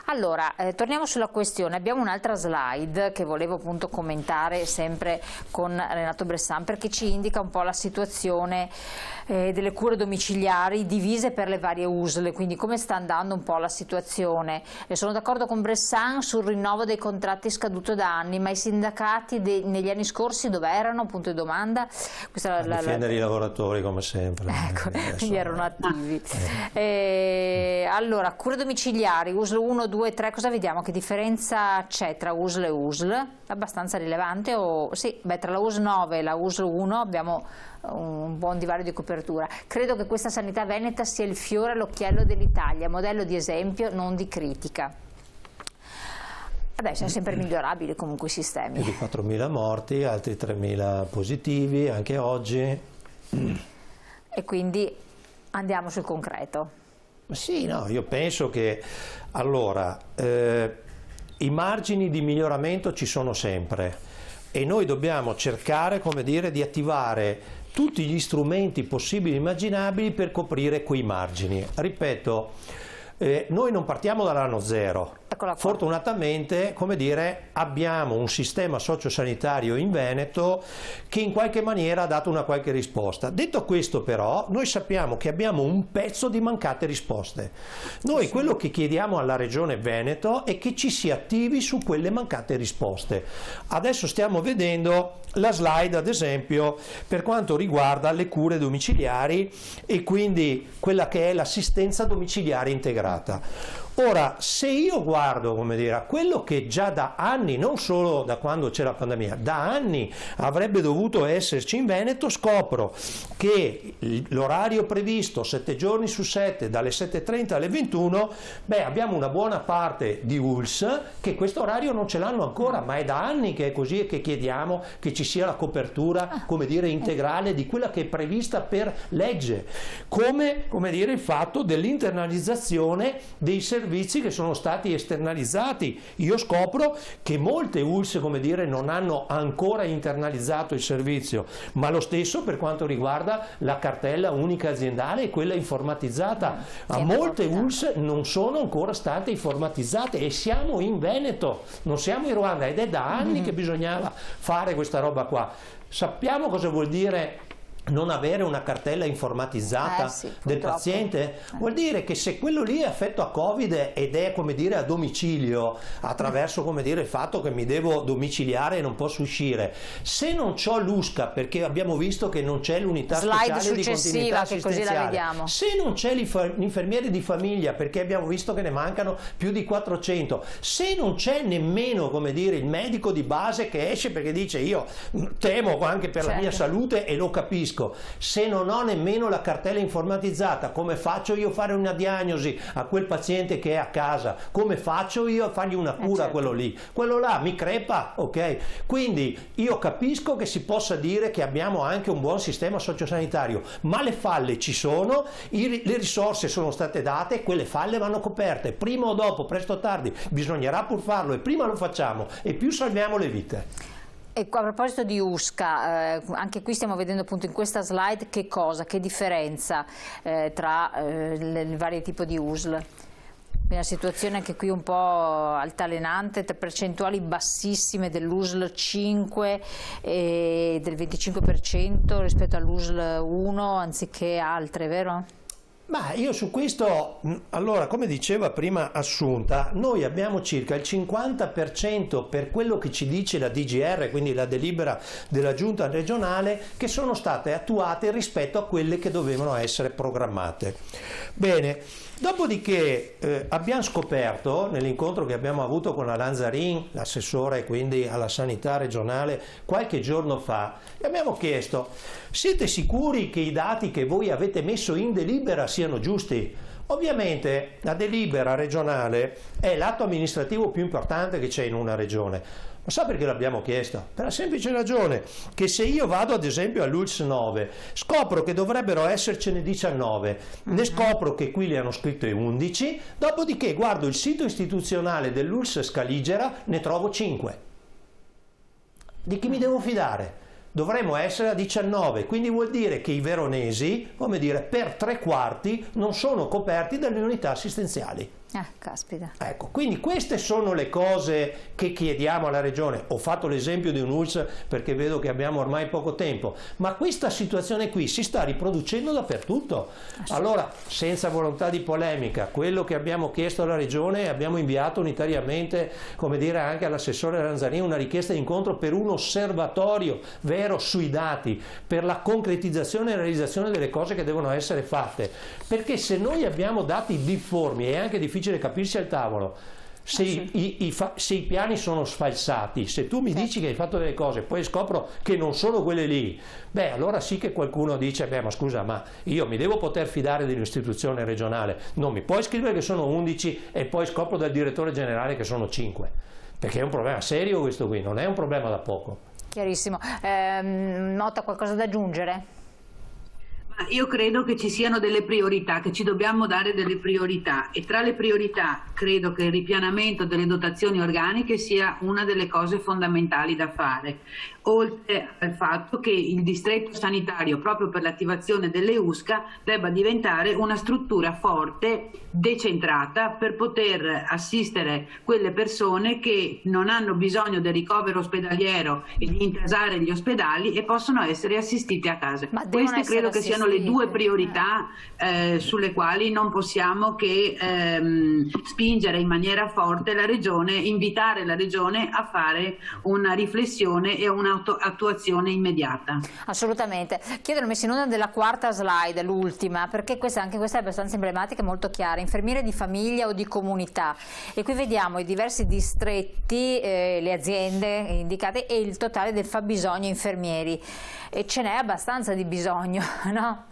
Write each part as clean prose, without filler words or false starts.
Allora, torniamo sulla questione. Abbiamo un'altra slide che volevo appunto commentare sempre con Renato Bressan, perché ci indica un po' la situazione delle cure domiciliari divise per le varie USL, quindi come sta andando un po' la situazione. Sono d'accordo con Bressan sul rinnovo dei contratti scaduto da anni, ma i sindacati negli anni scorsi dove erano? Punto di domanda. Questa difendere i lavoratori come sempre. Ecco, quindi erano attivi. Allora, cure domiciliari, USL 1, 2, 3, cosa vediamo? Che differenza c'è tra USL e USL? Abbastanza rilevante? Sì, beh, tra la USL 9 e la USL 1 abbiamo un buon divario di copertura. Credo che questa sanità veneta sia il fiore all'occhiello dell'Italia, modello di esempio, non di critica. Vabbè, sono sempre migliorabili comunque i sistemi. Più di 4.000 morti, altri 3.000 positivi, anche oggi. E quindi andiamo sul concreto. Sì, no, io penso che allora i margini di miglioramento ci sono sempre e noi dobbiamo cercare, come dire, di attivare tutti gli strumenti possibili e immaginabili per coprire quei margini. Ripeto, noi non partiamo dall'anno zero. Fortunatamente, come dire, abbiamo un sistema sociosanitario in Veneto che in qualche maniera ha dato una qualche risposta. Detto questo però, noi sappiamo che abbiamo un pezzo di mancate risposte. Noi quello che chiediamo alla Regione Veneto è che ci si attivi su quelle mancate risposte. Adesso stiamo vedendo la slide, ad esempio, per quanto riguarda le cure domiciliari e quindi quella che è l'assistenza domiciliare integrata. Ora, se io guardo, come dire, a quello che già da anni, non solo da quando c'è la pandemia, da anni avrebbe dovuto esserci in Veneto, scopro che l'orario previsto 7 giorni su 7, dalle 7:30 alle 21, beh, abbiamo una buona parte di ULS che questo orario non ce l'hanno ancora, ma è da anni che è così e che chiediamo che ci sia la copertura, come dire, integrale di quella che è prevista per legge, come dire, il fatto dell'internalizzazione dei servizi che sono stati esternalizzati. Io scopro che molte ULS, come dire, non hanno ancora internalizzato il servizio, ma lo stesso per quanto riguarda la cartella unica aziendale e quella informatizzata. A molte ULS non sono ancora state informatizzate e siamo in Veneto, non siamo in Ruanda, ed è da anni che bisognava fare questa roba qua. Sappiamo cosa vuol dire non avere una cartella informatizzata del paziente? Vuol dire che se quello lì è affetto a Covid ed è, come dire, a domicilio, attraverso, come dire, il fatto che mi devo domiciliare e non posso uscire, se non c'ho l'USCA, perché abbiamo visto che non c'è l'unità speciale di continuità assistenziale, se non c'è l'infermiere di famiglia, perché abbiamo visto che ne mancano più di 400, se non c'è nemmeno, come dire, il medico di base che esce perché dice io temo anche per la mia salute e lo capisco, se non ho nemmeno la cartella informatizzata, come faccio io a fare una diagnosi a quel paziente che è a casa? Come faccio io a fargli una cura a quello lì? Quello là mi crepa, ok? Quindi io capisco che si possa dire che abbiamo anche un buon sistema sociosanitario, ma le falle ci sono, le risorse sono state date, quelle falle vanno coperte, prima o dopo, presto o tardi, bisognerà pur farlo e prima lo facciamo e più salviamo le vite. E a proposito di USCA, anche qui stiamo vedendo appunto in questa slide che differenza tra i vari tipi di USL. Una situazione anche qui un po' altalenante, percentuali bassissime dell'USL 5 e del 25% rispetto all'USL 1 anziché altre, vero? Ma io su questo, allora, come diceva prima Assunta, noi abbiamo circa il 50% per quello che ci dice la DGR, quindi la delibera della giunta regionale, che sono state attuate rispetto a quelle che dovevano essere programmate. Bene, dopodiché abbiamo scoperto nell'incontro che abbiamo avuto con la Lanzarin, l'assessore quindi alla sanità regionale, qualche giorno fa, e abbiamo chiesto: siete sicuri che i dati che voi avete messo in delibera siano giusti? Ovviamente la delibera regionale è l'atto amministrativo più importante che c'è in una regione. Ma sa perché l'abbiamo chiesto? Per la semplice ragione che se io vado ad esempio all'ULS 9, scopro che dovrebbero essercene 19, ne scopro che qui le hanno scritte 11, dopodiché guardo il sito istituzionale dell'ULS Scaligera, ne trovo 5. Di chi mi devo fidare? Dovremmo essere a 19, quindi vuol dire che i veronesi, come dire, per 3/4 non sono coperti dalle unità assistenziali. Caspita. Ecco, quindi queste sono le cose che chiediamo alla Regione. Ho fatto l'esempio di un ULSS perché vedo che abbiamo ormai poco tempo, ma questa situazione qui si sta riproducendo dappertutto. Allora, senza volontà di polemica, quello che abbiamo chiesto alla Regione, abbiamo inviato unitariamente, come dire, anche all'assessore Ranzanini una richiesta di incontro per un osservatorio vero sui dati, per la concretizzazione e realizzazione delle cose che devono essere fatte, perché se noi abbiamo dati difformi è anche difficile capirsi al tavolo. Se i piani sono sfalsati, se tu mi dici che hai fatto delle cose poi scopro che non sono quelle lì, beh allora sì che qualcuno dice beh ma scusa, ma io mi devo poter fidare dell'istituzione regionale, non mi puoi scrivere che sono 11 e poi scopro dal direttore generale che sono 5, perché è un problema serio questo qui, non è un problema da poco. Chiarissimo. Nota, qualcosa da aggiungere? Io credo che ci siano delle priorità, che ci dobbiamo dare delle priorità, e tra le priorità credo che il ripianamento delle dotazioni organiche sia una delle cose fondamentali da fare, oltre al fatto che il distretto sanitario, proprio per l'attivazione delle USCA, debba diventare una struttura forte, decentrata, per poter assistere quelle persone che non hanno bisogno del ricovero ospedaliero e di intasare gli ospedali e possono essere assistiti a casa. Queste credo che siano le due priorità sulle quali non possiamo che spingere in maniera forte la Regione, invitare la Regione a fare una riflessione e un'attuazione immediata. Assolutamente. Chiedono messi in onda della quarta slide, l'ultima, perché anche questa è abbastanza emblematica e molto chiara. Infermiere di famiglia o di comunità, e qui vediamo i diversi distretti, le aziende indicate e il totale del fabbisogno infermieri, e ce n'è abbastanza di bisogno, no?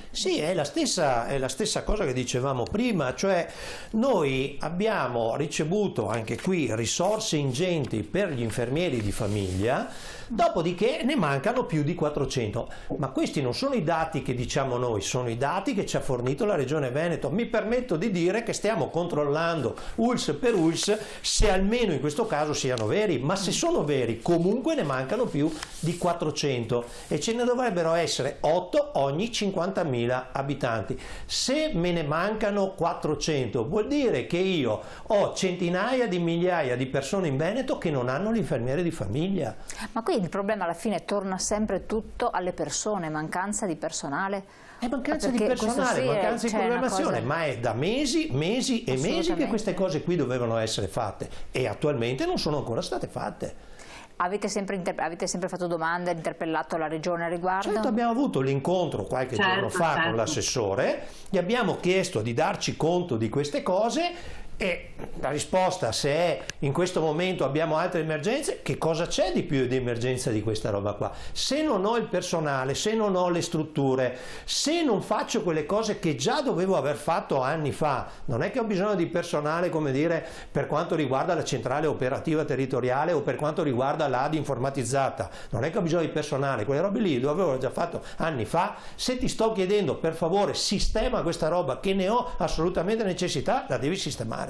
Sì, è la stessa cosa che dicevamo prima, cioè noi abbiamo ricevuto anche qui risorse ingenti per gli infermieri di famiglia, dopodiché ne mancano più di 400, ma questi non sono i dati che diciamo noi, sono i dati che ci ha fornito la Regione Veneto. Mi permetto di dire che stiamo controllando ULSS per ULSS se almeno in questo caso siano veri, ma se sono veri comunque ne mancano più di 400 e ce ne dovrebbero essere 8 ogni 50.000 abitanti. Se me ne mancano 400 vuol dire che io ho centinaia di migliaia di persone in Veneto che non hanno l'infermiere di famiglia. Ma qui il problema alla fine torna sempre tutto alle persone, mancanza di personale. È mancanza di personale, sì, mancanza di programmazione, ma è da mesi e mesi che queste cose qui dovevano essere fatte e attualmente non sono ancora state fatte. Avete sempre fatto domande, interpellato la Regione a riguardo? Certo, abbiamo avuto l'incontro qualche giorno fa con l'assessore, gli abbiamo chiesto di darci conto di queste cose e la risposta, se è in questo momento abbiamo altre emergenze, che cosa c'è di più di emergenza di questa roba qua? Se non ho il personale, se non ho le strutture, se non faccio quelle cose che già dovevo aver fatto anni fa, non è che ho bisogno di personale, come dire, per quanto riguarda la centrale operativa territoriale o per quanto riguarda l'AD informatizzata, non è che ho bisogno di personale, quelle robe lì lo avevo già fatto anni fa. Se ti sto chiedendo per favore sistema questa roba che ne ho assolutamente necessità, la devi sistemare.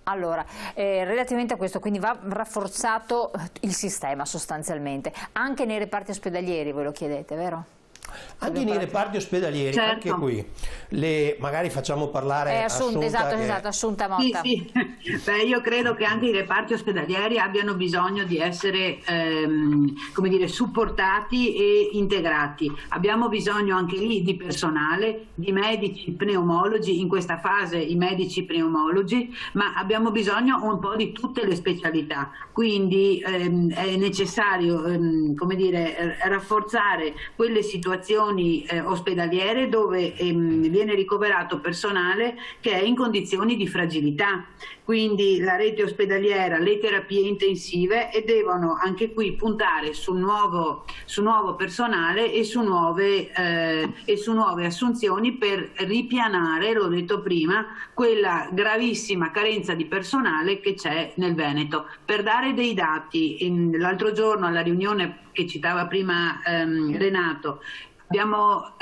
Allora, relativamente a questo, quindi va rafforzato il sistema sostanzialmente, anche nei reparti ospedalieri voi lo chiedete, vero? Anche nei reparti ospedalieri, certo. Anche qui magari facciamo parlare Assunta. Esatto, Assunta Motta. Sì. Beh, io credo che anche i reparti ospedalieri abbiano bisogno di essere come dire, supportati e integrati. Abbiamo bisogno anche lì di personale, di medici pneumologi, in questa fase i medici pneumologi, ma abbiamo bisogno un po' di tutte le specialità, quindi è necessario come dire, rafforzare quelle situazioni ospedaliere dove viene ricoverato personale che è in condizioni di fragilità, quindi la rete ospedaliera, le terapie intensive, e devono anche qui puntare su nuovo personale e su nuove assunzioni per ripianare, l'ho detto prima, quella gravissima carenza di personale che c'è nel Veneto. Per dare dei dati, l'altro giorno alla riunione che citava prima Renato, ci hanno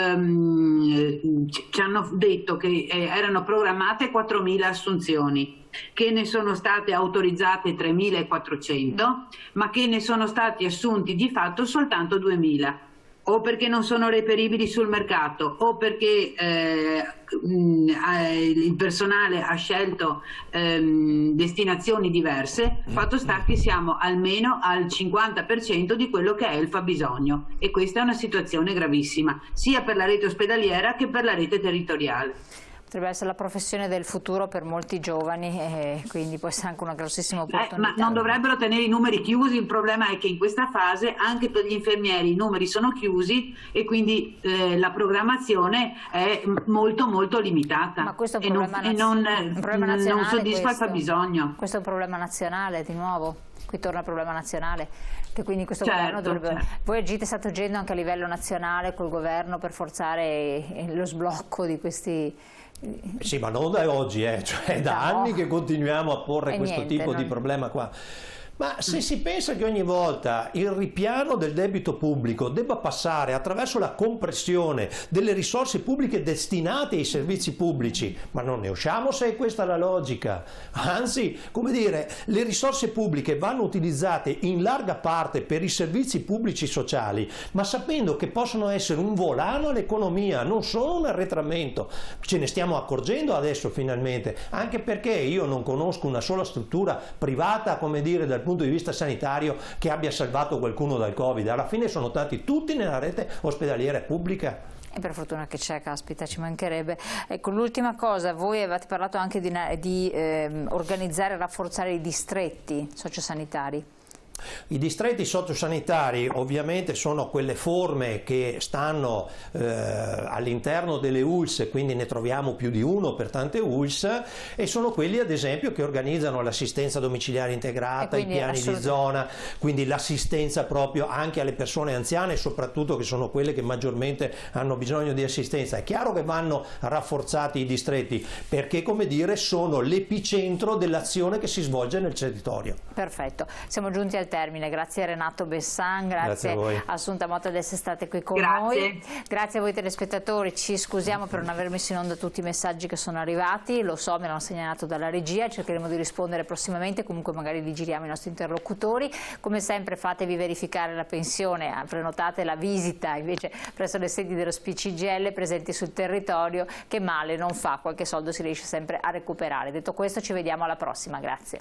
detto che erano programmate 4.000 assunzioni, che ne sono state autorizzate 3.400, ma che ne sono stati assunti di fatto soltanto 2.000. o perché non sono reperibili sul mercato o perché il personale ha scelto destinazioni diverse, fatto sta che siamo almeno al 50% di quello che è il fabbisogno, e questa è una situazione gravissima sia per la rete ospedaliera che per la rete territoriale. Potrebbe essere la professione del futuro per molti giovani e quindi può essere anche una grossissima opportunità. Ma non dovrebbero tenere i numeri chiusi, il problema è che in questa fase anche per gli infermieri i numeri sono chiusi e quindi la programmazione è molto molto limitata. Ma questo è un problema nazionale, non soddisfa il fabbisogno. Questo è un problema nazionale di nuovo. Qui torna il problema nazionale, che quindi questo governo dovrebbe... Certo. Voi state agendo anche a livello nazionale col governo per forzare lo sblocco di questi... Sì, ma non da oggi, cioè da anni che continuiamo a porre questo tipo di problema qua. Ma se si pensa che ogni volta il ripiano del debito pubblico debba passare attraverso la compressione delle risorse pubbliche destinate ai servizi pubblici, ma non ne usciamo se è questa la logica. Anzi, come dire, le risorse pubbliche vanno utilizzate in larga parte per i servizi pubblici sociali, ma sapendo che possono essere un volano all'economia, non solo un arretramento. Ce ne stiamo accorgendo adesso finalmente, anche perché io non conosco una sola struttura privata, come dire, dal punto di vista sanitario che abbia salvato qualcuno dal Covid. Alla fine sono stati tutti nella rete ospedaliera pubblica. E per fortuna che c'è, caspita, ci mancherebbe. Ecco, l'ultima cosa, voi avete parlato anche di organizzare e rafforzare i distretti sociosanitari. I distretti sociosanitari ovviamente sono quelle forme che stanno all'interno delle ULSS, quindi ne troviamo più di uno per tante ULSS, e sono quelli ad esempio che organizzano l'assistenza domiciliare integrata, i piani di zona, quindi l'assistenza proprio anche alle persone anziane, soprattutto che sono quelle che maggiormente hanno bisogno di assistenza. È chiaro che vanno rafforzati i distretti perché, come dire, sono l'epicentro dell'azione che si svolge nel territorio. Perfetto, siamo giunti al termine. Grazie a Renato Bessan, grazie a Assunta Motta di essere state qui con noi. Grazie a voi telespettatori, ci scusiamo per non aver messo in onda tutti i messaggi che sono arrivati, lo so, me l'hanno segnalato dalla regia, cercheremo di rispondere prossimamente, comunque magari li giriamo i nostri interlocutori. Come sempre fatevi verificare la pensione, prenotate la visita invece presso le sedi dello CGIL presenti sul territorio, che male non fa, qualche soldo si riesce sempre a recuperare. Detto questo, ci vediamo alla prossima, grazie.